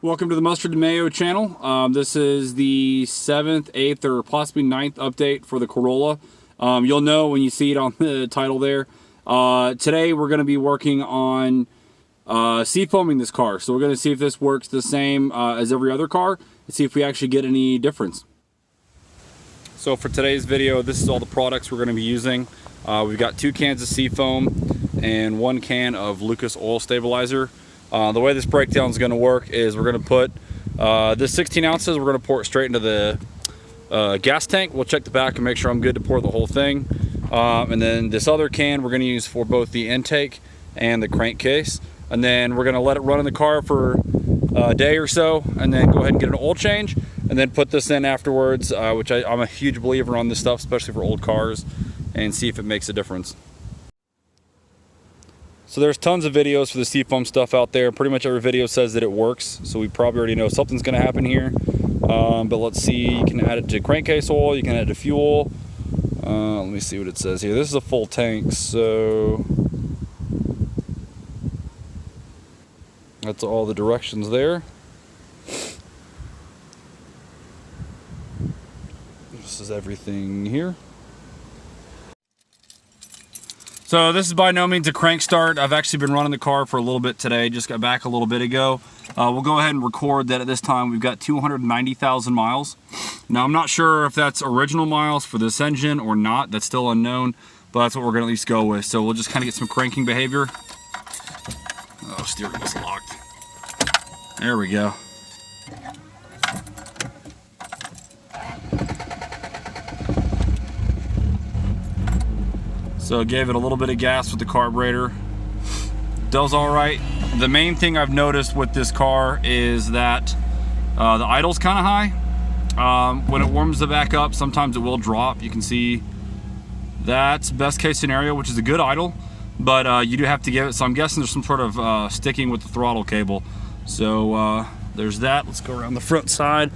Welcome to the Mustard and Mayo channel. This is the 7th, 8th, or possibly 9th update for the Corolla. You'll know when you see it on the title there. Today we're going to be working on seafoaming this car. So we're going to see if this works the same as every other car and see if we actually get any difference. So for today's video, this is all the products we're going to be using. We've got 2 cans of Seafoam and 1 can of Lucas oil stabilizer. The way this breakdown is going to work is we're going to put this 16 ounces, we're going to pour it straight into the gas tank. We'll check the back and make sure I'm good to pour the whole thing. And then this other can we're going to use for both the intake and the crankcase. And then we're going to let it run in the car for a day or so, and then go ahead and get an oil change, and then put this in afterwards, which I'm a huge believer on this stuff, especially for old cars, and see if it makes a difference. So there's tons of videos for the Seafoam stuff out there. Pretty much every video says that it works, so we probably already know something's going to happen here. But let's see, you can add it to crankcase oil, you can add it to fuel. Let me see what it says here. This is a full tank, so that's all the directions there. This is everything here. So this is by no means a crank start. I've actually been running the car for a little bit today, just got back a little bit ago. We'll go ahead and record that at this time we've got 290,000 miles. Now I'm not sure if that's original miles for this engine or not, that's still unknown, but that's what we're gonna at least go with. So we'll just kind of get some cranking behavior. Oh, steering is locked. There we go. So gave it a little bit of gas with the carburetor. Does all right. The main thing I've noticed with this car is that the idle's kind of high. When it warms the back up, sometimes it will drop. You can see that's best case scenario, which is a good idle, but you do have to give it. So I'm guessing there's some sort of sticking with the throttle cable. So there's that. Let's go around the front side.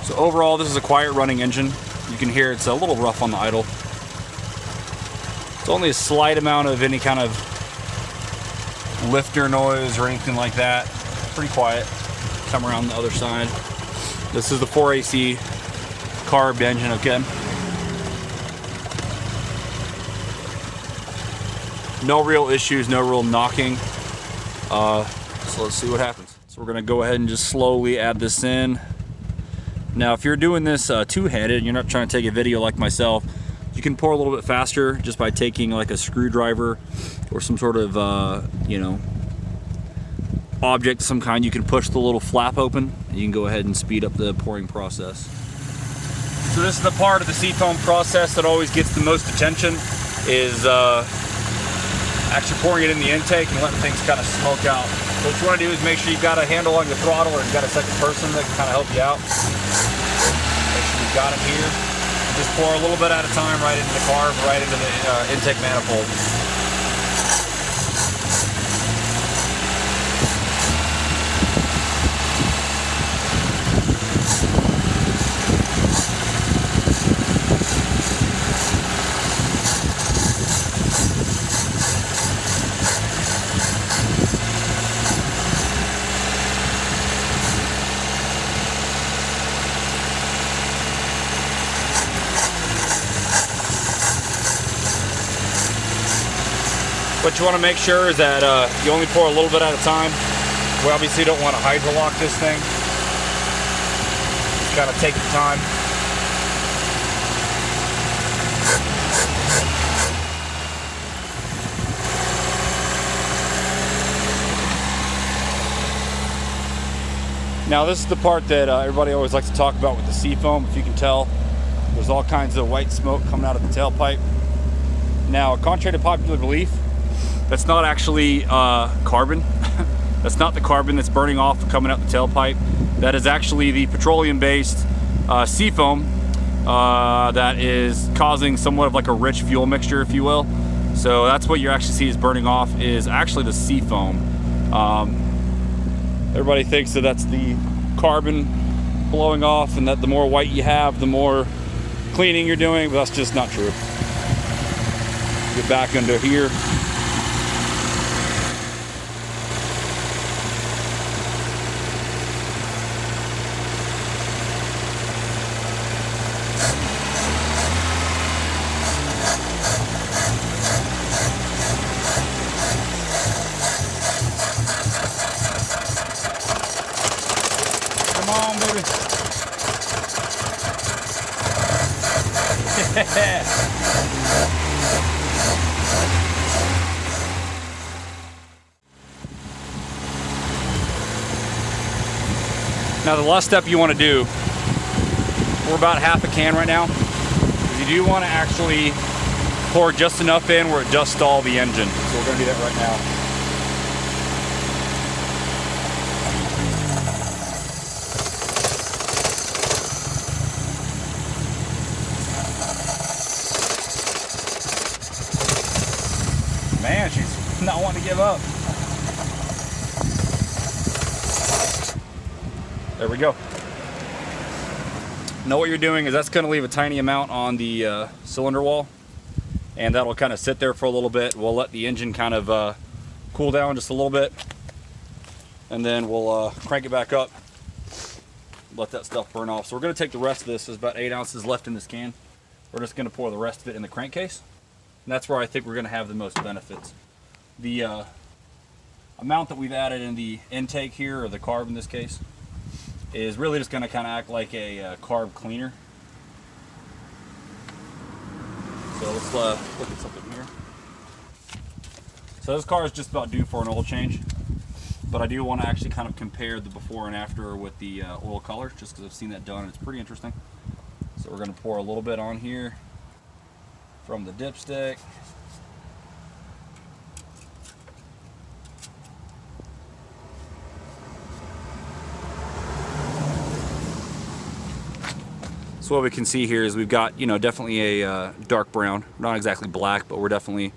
So overall, this is a quiet running engine. You can hear it's a little rough on the idle. It's only a slight amount of any kind of lifter noise or anything like that. Pretty quiet. Come around the other side. This is the 4AC carb engine, okay? No real issues, no real knocking. So let's see what happens. So we're gonna go ahead and just slowly add this in. Now, if you're doing this two-handed, you're not trying to take a video like myself, you can pour a little bit faster just by taking like a screwdriver or some sort of, you know, object of some kind. You can push the little flap open, and you can go ahead and speed up the pouring process. So this is the part of the Seafoam process that always gets the most attention, is actually pouring it in the intake and letting things kind of smoke out. So what you want to do is make sure you've got a handle on your throttle, or you've got a second person that can kind of help you out. Make sure you've got it here. And just pour a little bit at a time right into the carb, right into the intake manifold. What you want to make sure is that you only pour a little bit at a time. We obviously don't want to hydrolock this thing. Just kind of take your time. Now this is the part that everybody always likes to talk about with the Seafoam. If you can tell, there's all kinds of white smoke coming out of the tailpipe. Now, contrary to popular belief, that's not actually carbon. That's not the carbon that's burning off coming out the tailpipe. That is actually the petroleum-based Seafoam that is causing somewhat of like a rich fuel mixture, if you will. So that's what you actually see is burning off, is actually the Seafoam. Everybody thinks that that's the carbon blowing off, and that the more white you have, the more cleaning you're doing, but that's just not true. it back under here. Come on, baby. Now the last step you want to do, we're about half a can right now, is you do want to actually pour just enough in where it does stall the engine. So we're going to do that right now. Man, she's not wanting to give up. There we go. Now what you're doing is that's going to leave a tiny amount on the cylinder wall, and that'll kind of sit there for a little bit. We'll let the engine kind of cool down just a little bit, and then we'll crank it back up, let that stuff burn off. So we're going to take the rest of this. There's about 8 ounces left in this can. We're just going to pour the rest of it in the crankcase. And that's where I think we're going to have the most benefits. The amount that we've added in the intake here, or the carb in this case, is really just going to kind of act like a carb cleaner. So let's look at something here. So this car is just about due for an oil change, but I do want to actually kind of compare the before and after with the oil color, just because I've seen that done and it's pretty interesting. So we're going to pour a little bit on here from the dipstick. So what we can see here is we've got, you know, definitely a dark brown, not exactly black, but we're definitely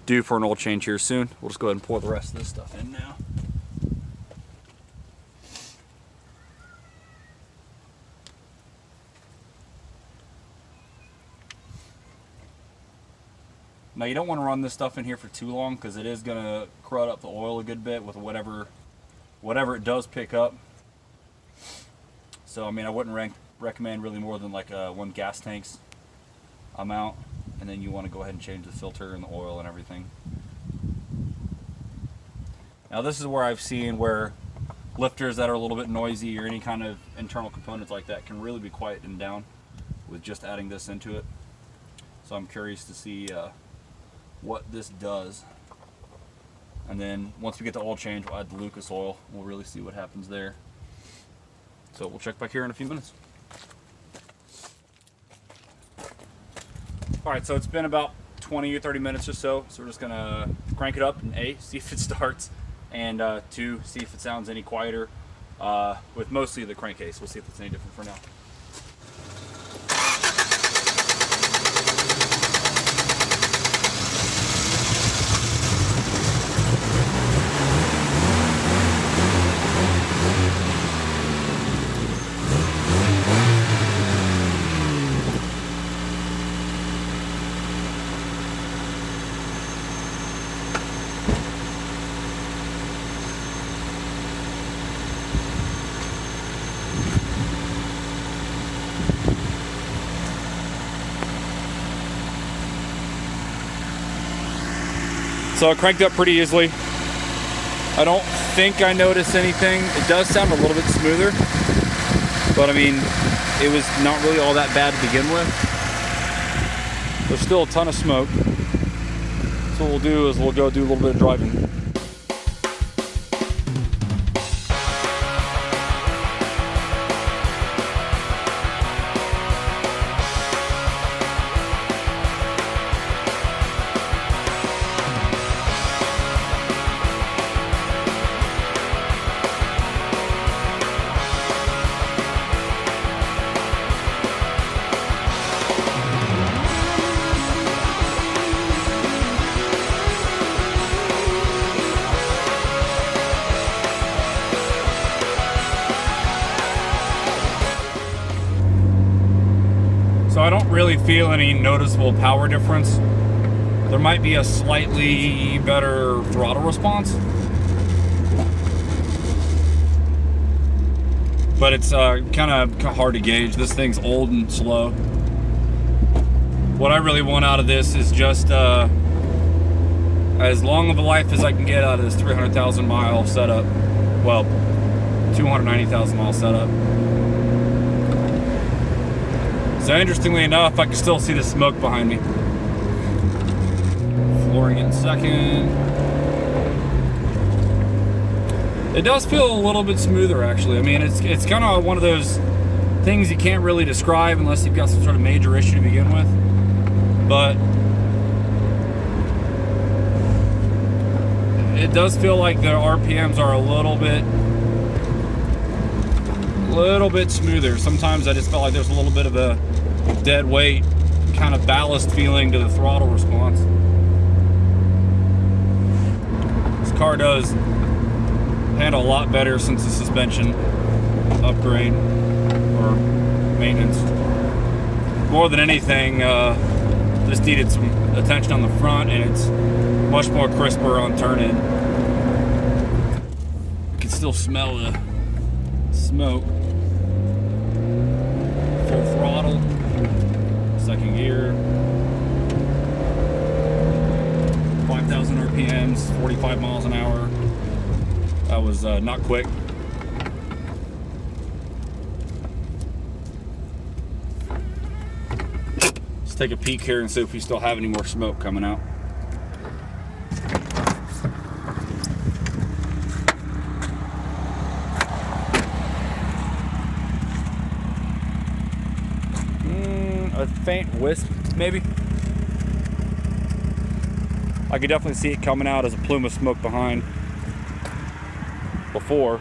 due for an oil change here soon. We'll just go ahead and pour the rest of this stuff in now. Now you don't want to run this stuff in here for too long, because it is going to crud up the oil a good bit with whatever it does pick up. So I mean, I wouldn't recommend really more than like 1 gas tank's amount, and then you want to go ahead and change the filter and the oil and everything. Now this is where I've seen where lifters that are a little bit noisy or any kind of internal components like that can really be quietened down with just adding this into it. So I'm curious to see what this does. And then once we get the oil change, we'll add the Lucas oil. We'll really see what happens there. So we'll check back here in a few minutes. All right, so it's been about 20 or 30 minutes or so. So we're just gonna crank it up and A, see if it starts, and 2, see if it sounds any quieter with mostly the crankcase. We'll see if it's any different for now. So it cranked up pretty easily. I don't think I noticed anything. It does sound a little bit smoother, but I mean, it was not really all that bad to begin with. There's still a ton of smoke. So what we'll do is we'll go do a little bit of driving. So I don't really feel any noticeable power difference. there might be a slightly better throttle response. But it's kind of hard to gauge. This thing's old and slow. What I really want out of this is just as long of a life as I can get out of this 300,000 mile setup. Well, 290,000 mile setup. So interestingly enough, I can still see the smoke behind me. Flooring it in second. It does feel a little bit smoother, actually. I mean, it's kind of one of those things you can't really describe unless you've got some sort of major issue to begin with. But it does feel like the RPMs are a little bit smoother. Sometimes I just felt like there's a little bit of a dead weight, kind of ballast feeling to the throttle response. This car does handle a lot better since the suspension upgrade or maintenance. More than anything, just needed some attention on the front, and it's much more crisper on turn-in. You can still smell the smoke. Full throttle, second gear, 5,000 RPMs, 45 miles an hour. That was not quick. Let's take a peek here and see if we still have any more smoke coming out. A faint wisp, maybe. I could definitely see it coming out as a plume of smoke behind before.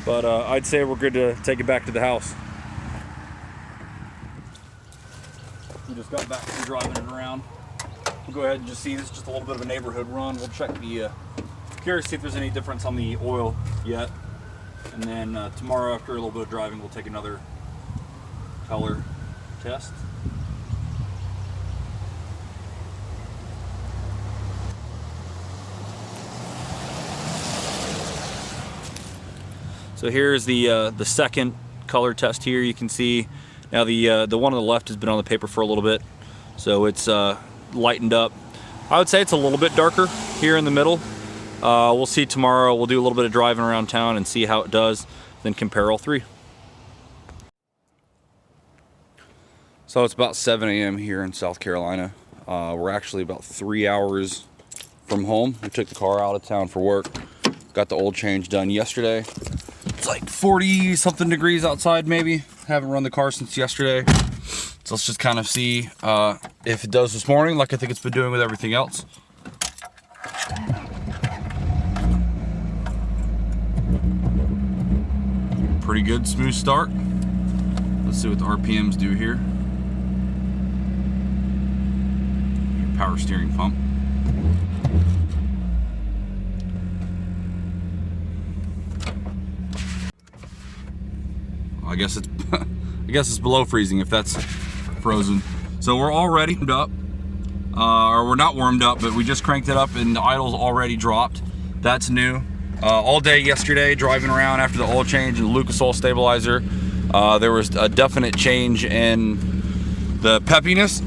But I'd say we're good to take it back to the house. We just got back to driving it around. We'll go ahead and just see this, just a little bit of a neighborhood run. We'll check the, curious to see if there's any difference on the oil yet. And then tomorrow, after a little bit of driving, we'll take another color test. So here's the second color test here. You can see now the one on the left has been on the paper for a little bit, so it's lightened up. I would say it's a little bit darker here in the middle. We'll see tomorrow. We'll do a little bit of driving around town and see how it does, then compare all three. So it's about 7 a.m. here in South Carolina. We're actually about 3 hours from home. We took the car out of town for work. Got the oil change done yesterday. It's like 40 something degrees outside maybe. Haven't run the car since yesterday. So let's just kind of see if it does this morning like I think it's been doing with everything else. Pretty good, smooth start. Let's see what the RPMs do here. Power steering pump. I guess it's below freezing if that's frozen. So we're already warmed up, or we're not warmed up, but we just cranked it up and the idle's already dropped. That's new. All day yesterday driving around after the oil change and the Lucas oil stabilizer, there was a definite change in the peppiness,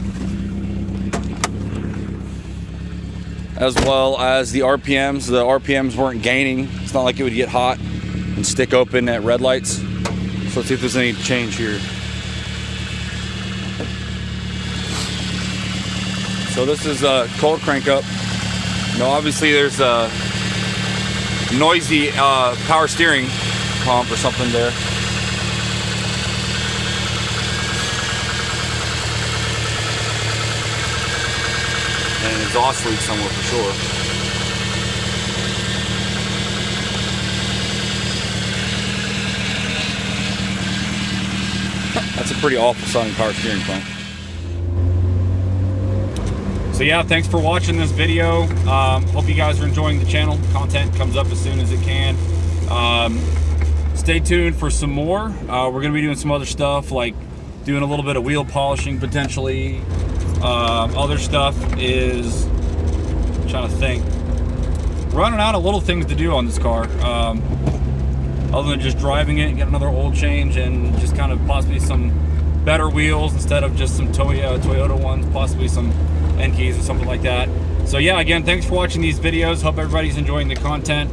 as well as the RPMs. The RPMs weren't gaining. It's not like it would get hot and stick open at red lights. So let's see if there's any change here. So this is a cold crank up. Now obviously there's a noisy power steering pump or something there. And an exhaust leak somewhere for sure. That's a pretty awful sounding power steering pump. So yeah, thanks for watching this video. Hope you guys are enjoying the channel. Content comes up as soon as it can. Stay tuned for some more. We're gonna be doing some other stuff, like doing a little bit of wheel polishing potentially. Other stuff is, I'm trying to think, running out of little things to do on this car. Other than just driving it, get another oil change, and just kind of possibly some better wheels instead of just some Toyota ones, possibly some end keys or something like that. So yeah, again, thanks for watching these videos. Hope everybody's enjoying the content.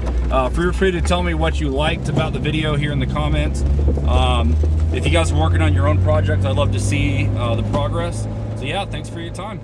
Feel free to tell me what you liked about the video here in the comments. If you guys are working on your own project, I'd love to see the progress. So yeah, thanks for your time.